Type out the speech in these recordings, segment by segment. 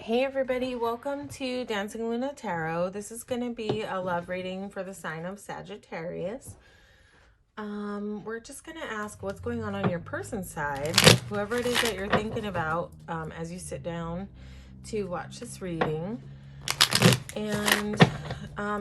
Hey everybody, welcome to Dancingluna Tarot. This is going to be a love reading for the sign of Sagittarius. We're just going to ask what's going on your person's side, whoever it is that you're thinking about as you sit down to watch this reading. And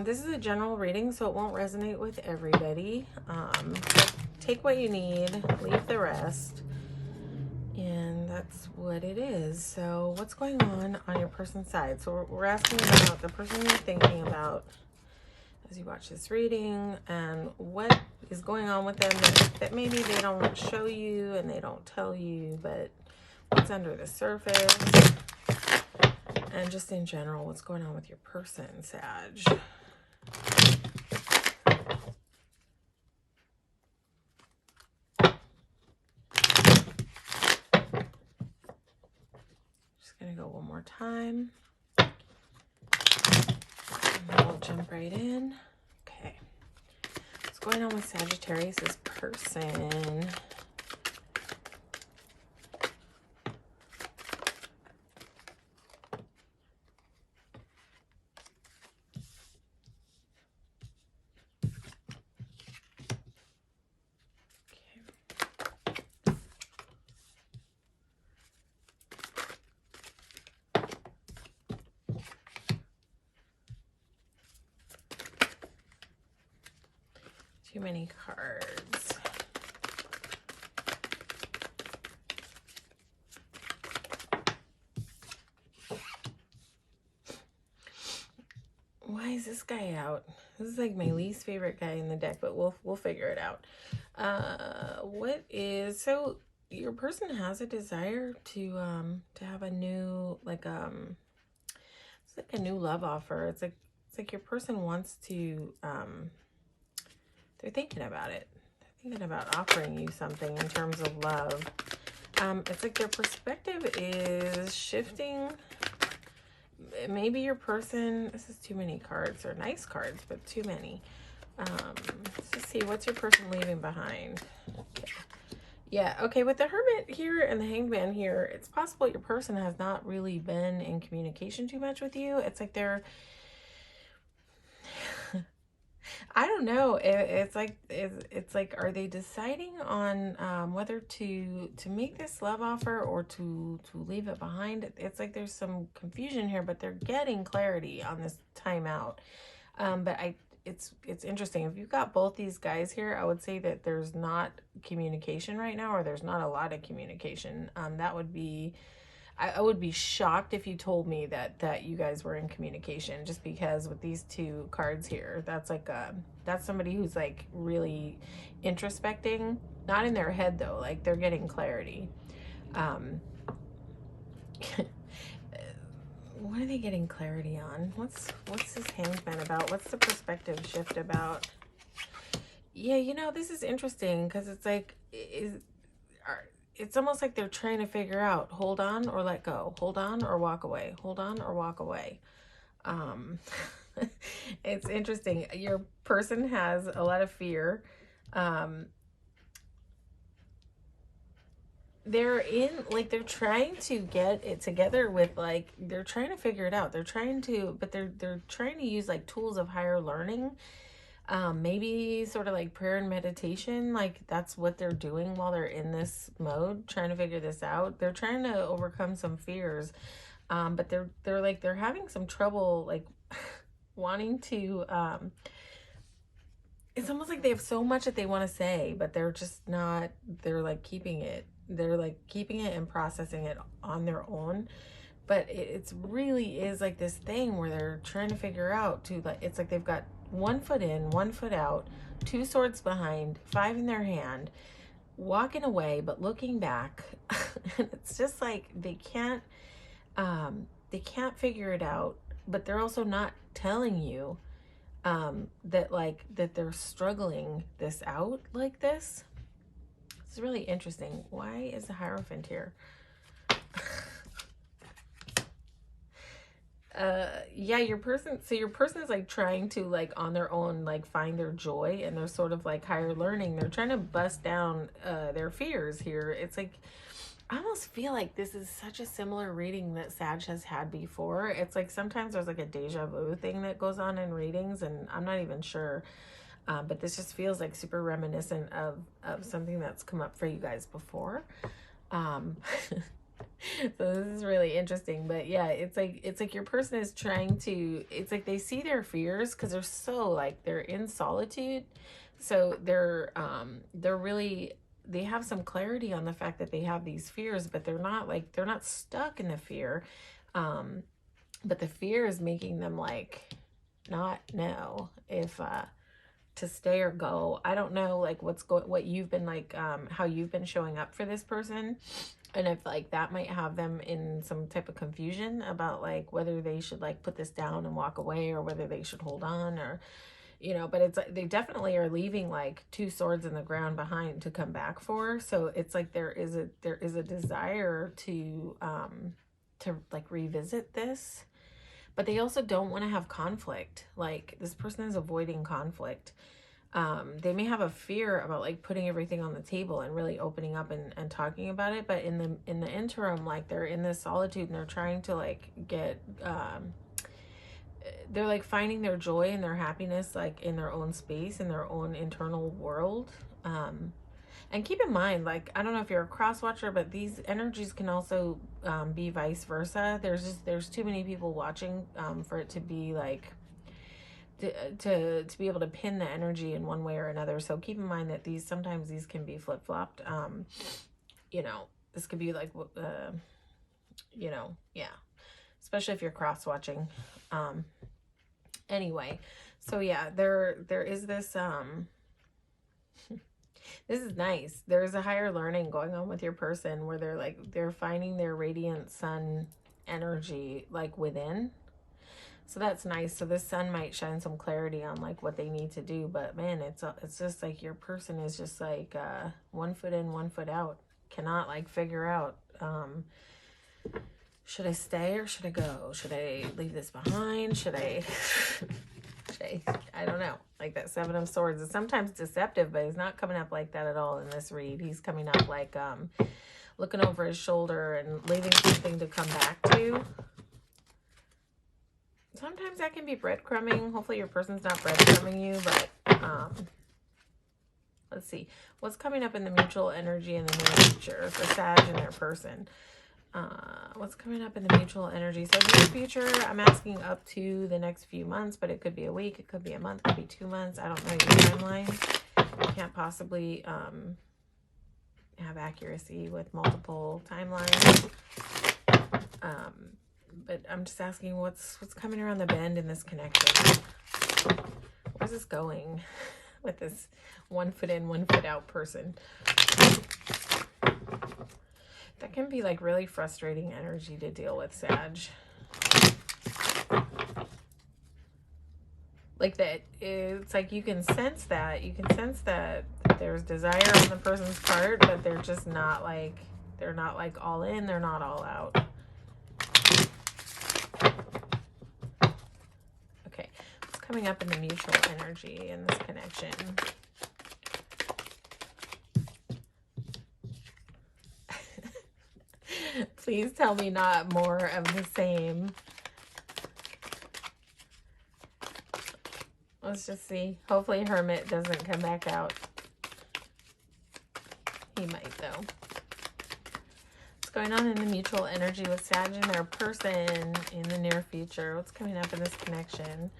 this is a general reading, so it won't resonate with everybody. Take what you need, leave the rest. And that's what it is. So what's going on your person's side? So we're asking about the person you're thinking about as you watch this reading, and what is going on with them that maybe they don't show you and they don't tell you, but what's under the surface, and just in general, what's going on with your person, Sag. Gonna go one more time. And then we'll jump right in. Okay. What's going on with Sagittarius's person? Too many cards. Why is this guy out? This is like my least favorite guy in the deck, but we'll figure it out. So your person has a desire to have a new it's like a new love offer. It's like your person wants to they're thinking about it. They're thinking about offering you something in terms of love. It's like their perspective is shifting. Maybe your person, this is too many cards. They're nice cards, but too many. Let's just see, what's your person leaving behind? Okay. Yeah, okay, with the Hermit here and the Hanged Man here, it's possible your person has not really been in communication too much with you. It's like they're I don't know. It's like, are they deciding on whether to make this love offer or to leave it behind? It's like there's some confusion here, but they're getting clarity on this timeout. But it's interesting. If you've got both these guys here, I would say that there's not communication right now, or there's not a lot of communication. That would be. I would be shocked if you told me that you guys were in communication, just because with these two cards here, that's like that's somebody who's like really introspecting, not in their head though, like they're getting clarity. What are they getting clarity on? What's this Hanged Man about? What's the perspective shift about? Yeah, you know, this is interesting because it's like it's almost like they're trying to figure out, hold on or let go, hold on or walk away, hold on or walk away. It's interesting. Your person has a lot of fear. They're trying to get it together with, like, they're trying to figure it out. They're trying to, but they're trying to use like tools of higher learning. Maybe sort of like prayer and meditation, like that's what they're doing while they're in this mode, trying to figure this out. They're trying to overcome some fears, but they're having some trouble, like wanting to it's almost like they have so much that they want to say, but they're just not, they're like keeping it and processing it on their own. But it's really is like this thing where they're trying to figure out to, like, it's like they've got 1 foot in, 1 foot out, 2 swords behind, 5 in their hand, walking away, but looking back. And it's just like they can't figure it out, but they're also not telling you that they're struggling this out like this. It's really interesting. Why is the Hierophant here? Yeah, your person is like trying to, like, on their own, like find their joy, and they're sort of like higher learning. They're trying to bust down their fears here. It's like I almost feel like this is such a similar reading that Sag has had before. It's like sometimes there's like a deja vu thing that goes on in readings, and I'm not even sure. But this just feels like super reminiscent of something that's come up for you guys before. So this is really interesting. But yeah, it's like your person is trying to, it's like they see their fears because they're so like they're in solitude. So they're really, they have some clarity on the fact that they have these fears, but they're not stuck in the fear. But the fear is making them like not know if to stay or go. I don't know like what you've been like, how you've been showing up for this person, and if like that might have them in some type of confusion about like whether they should like put this down and walk away, or whether they should hold on, or but it's like they definitely are leaving like two swords in the ground behind to come back for. So it's like there is a desire to like revisit this, but they also don't want to have conflict. Like this person is avoiding conflict. They may have a fear about like putting everything on the table and really opening up and talking about it, but in the interim, like they're in this solitude and they're trying to like get they're like finding their joy and their happiness like in their own space, in their own internal world. And keep in mind, like, I don't know if you're a cross watcher, but these energies can also be vice versa. There's too many people watching for it to be like to be able to pin the energy in one way or another. So keep in mind that sometimes these can be flip-flopped. This could be like yeah, especially if you're cross watching. Anyway, so yeah, there is this this is nice. There's a higher learning going on with your person where they're finding their radiant sun energy like within. So that's nice. So this sun might shine some clarity on like what they need to do, but man, it's just like your person is just like 1 foot in, 1 foot out. Cannot like figure out should I stay or should I go? Should I leave this behind? Should I I don't know. Like that Seven of Swords is sometimes deceptive, but he's not coming up like that at all in this read. He's coming up like looking over his shoulder and leaving something to come back to. Sometimes that can be breadcrumbing. Hopefully your person's not breadcrumbing you, but let's see. What's coming up in the mutual energy in the near future for Sag and their person? What's coming up in the mutual energy? So near future, I'm asking up to the next few months, but it could be a week, it could be a month, it could be 2 months. I don't know your timeline. You can't possibly have accuracy with multiple timelines. But I'm just asking what's coming around the bend in this connection. Where's this going with this 1 foot in, 1 foot out person? That can be like really frustrating energy to deal with, Sag. Like that, it's like you can sense that. You can sense that there's desire on the person's part, but they're just not like, they're not like all in, they're not all out. Okay, what's coming up in the mutual energy in this connection? Please tell me not more of the same. Let's just see. Hopefully Hermit doesn't come back out. He might though. What's going on in the mutual energy with Sag and their person in the near future? What's coming up in this connection?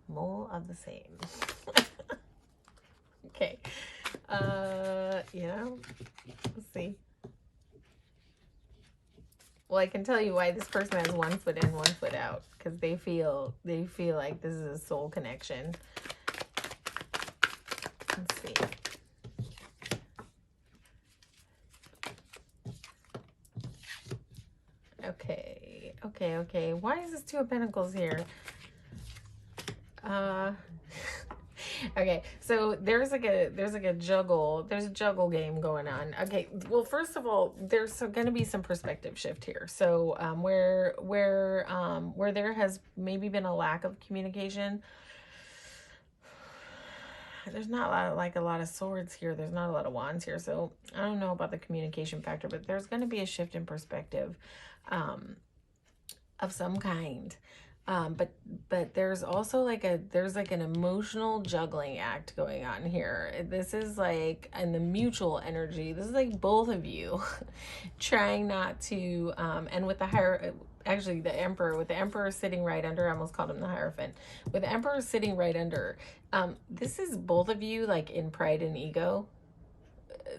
More of the same. Okay. Let's see. Well, I can tell you why this person has 1 foot in, 1 foot out, because they feel like this is a soul connection. Let's see. Okay. Why is this Two of Pentacles here? Okay, so there's like a juggle game going on. Okay, well, first of all, there's going to be some perspective shift here. So where there has maybe been a lack of communication, there's not a lot of swords here. There's not a lot of wands here. So I don't know about the communication factor, but there's going to be a shift in perspective of some kind. But there's also there's like an emotional juggling act going on here. This is like in the mutual energy. This is like both of you trying not to and with the higher, actually the emperor, with the emperor sitting right under, I almost called him the Hierophant, with the emperor sitting right under, this is both of you like in pride and ego.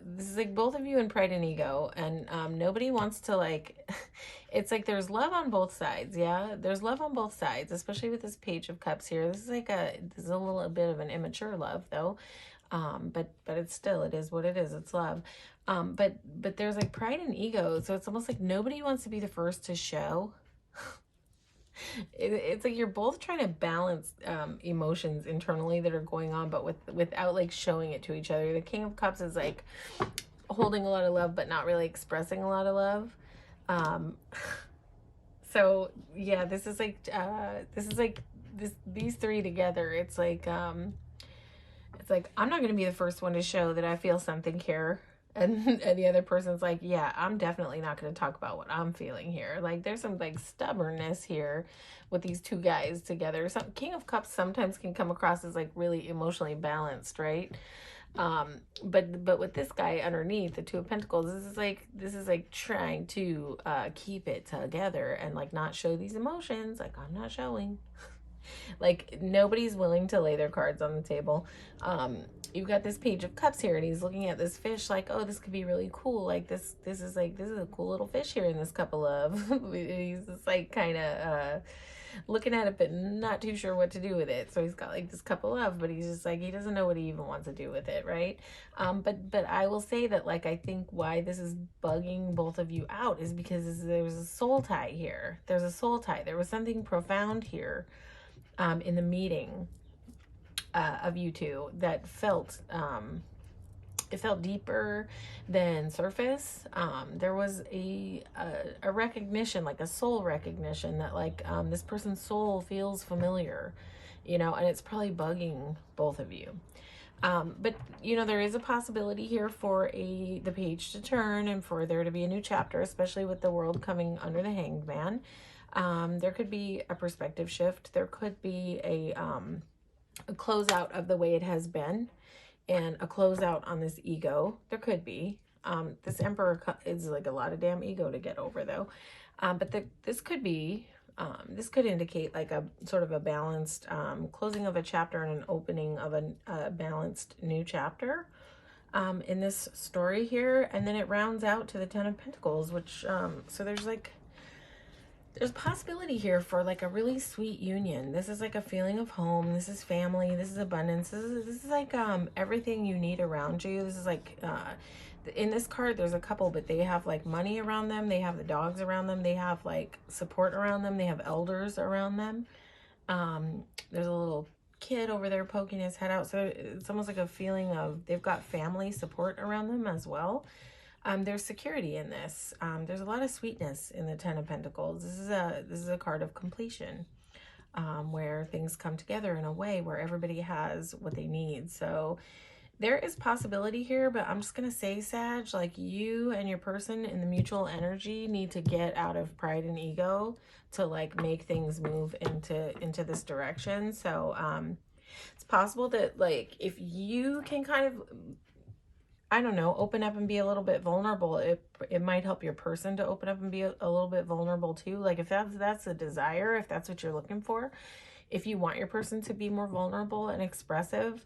This is like both of you in pride and ego, and nobody wants to like it's like there's love on both sides. Yeah, there's love on both sides, especially with this Page of Cups here. This is a little bit of an immature love though, but it's still, it is what it is. It's love. But there's like pride and ego, so it's almost like nobody wants to be the first to show. It's like you're both trying to balance emotions internally that are going on, but without like showing it to each other. The King of Cups is like holding a lot of love but not really expressing a lot of love. So yeah, these three together, it's like I'm not gonna be the first one to show that I feel something here. And the other person's like, yeah, I'm definitely not going to talk about what I'm feeling here. Like there's some like stubbornness here with these two guys together. Some King of Cups sometimes can come across as like really emotionally balanced, right? But with this guy underneath, the Two of Pentacles, this is like trying to keep it together and like not show these emotions. Like I'm not showing. Like nobody's willing to lay their cards on the table. You've got this Page of Cups here, and he's looking at this fish like, oh, this could be really cool. Like this is a cool little fish here in this cup of love. He's just like kind of looking at it, but not too sure what to do with it. So he's got like this cup of love, but he's just like, he doesn't know what he even wants to do with it, right? But I will say that like I think why this is bugging both of you out is because there was a soul tie here. There's a soul tie. There was something profound here in the meeting of you two that felt it felt deeper than surface. There was a recognition, like a soul recognition, that like this person's soul feels familiar, you know, and it's probably bugging both of you. But you know, there is a possibility here for the page to turn and for there to be a new chapter, especially with the world coming under the Hanged Man. There could be a perspective shift. There could be a closeout of the way it has been and a closeout on this ego. There could be. This Emperor is like a lot of damn ego to get over though. But this could be, this could indicate like a sort of a balanced closing of a chapter and an opening of a balanced new chapter in this story here. And then it rounds out to the Ten of Pentacles, which, so there's possibility here for like a really sweet union. This is like a feeling of home. This is family. This is abundance. This is like everything you need around you. This is like in this card there's a couple, but they have like money around them. They have the dogs around them. They have like support around them. They have elders around them. There's a little kid over there poking his head out. So it's almost like a feeling of they've got family support around them as well. There's security in this. There's a lot of sweetness in the Ten of Pentacles. This is a card of completion, where things come together in a way where everybody has what they need. So there is possibility here, but I'm just gonna say, Sag, like you and your person in the mutual energy need to get out of pride and ego to like make things move into this direction. So it's possible that like if you can kind of, I don't know, open up and be a little bit vulnerable, it might help your person to open up and be a little bit vulnerable too. Like if that's a desire, if that's what you're looking for, if you want your person to be more vulnerable and expressive,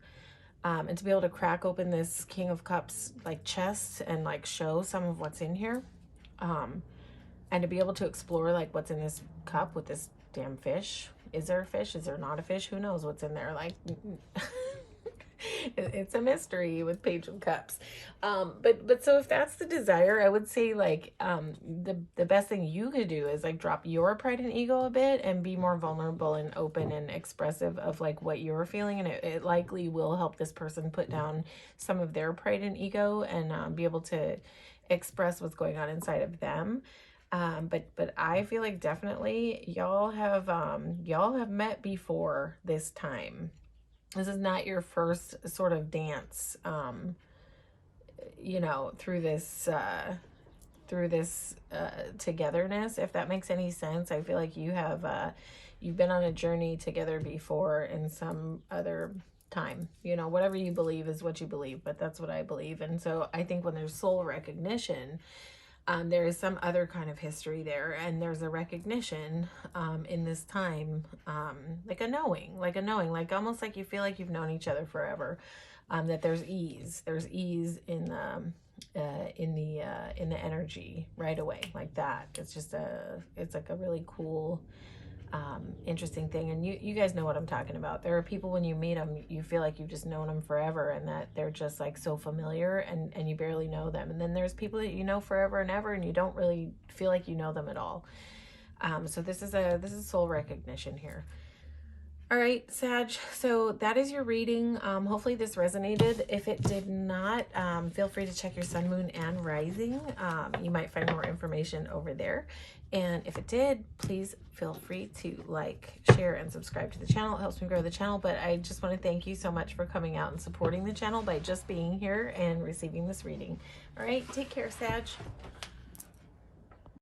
and to be able to crack open this King of Cups like chest and like show some of what's in here, and to be able to explore like what's in this cup with this damn fish. Is there a fish? Is there not a fish? Who knows what's in there? Like It's a mystery with Page of Cups. But so if that's the desire, I would say like the best thing you could do is like drop your pride and ego a bit and be more vulnerable and open and expressive of like what you're feeling, and it likely will help this person put down some of their pride and ego and be able to express what's going on inside of them. But I feel like definitely y'all have met before this time. This is not your first sort of dance, you know, through this togetherness, if that makes any sense. I feel like you've been on a journey together before in some other time. You know, whatever you believe is what you believe, but that's what I believe. And so I think when there's soul recognition, there is some other kind of history there, and there's a recognition in this time, like a knowing, like almost like you feel like you've known each other forever. That there's ease in the energy right away, like that. It's like a really cool, interesting thing. And you guys know what I'm talking about. There are people, when you meet them, you feel like you've just known them forever, and that they're just like so familiar, and you barely know them. And then there's people that you know forever and ever, and you don't really feel like you know them at all. So this is soul recognition here. All right, Sag, so that is your reading. Hopefully this resonated. If it did not, feel free to check your sun, moon, and rising. You might find more information over there. And if it did, please feel free to like, share, and subscribe to the channel. It helps me grow the channel. But I just want to thank you so much for coming out and supporting the channel by just being here and receiving this reading. All right, take care, Sag.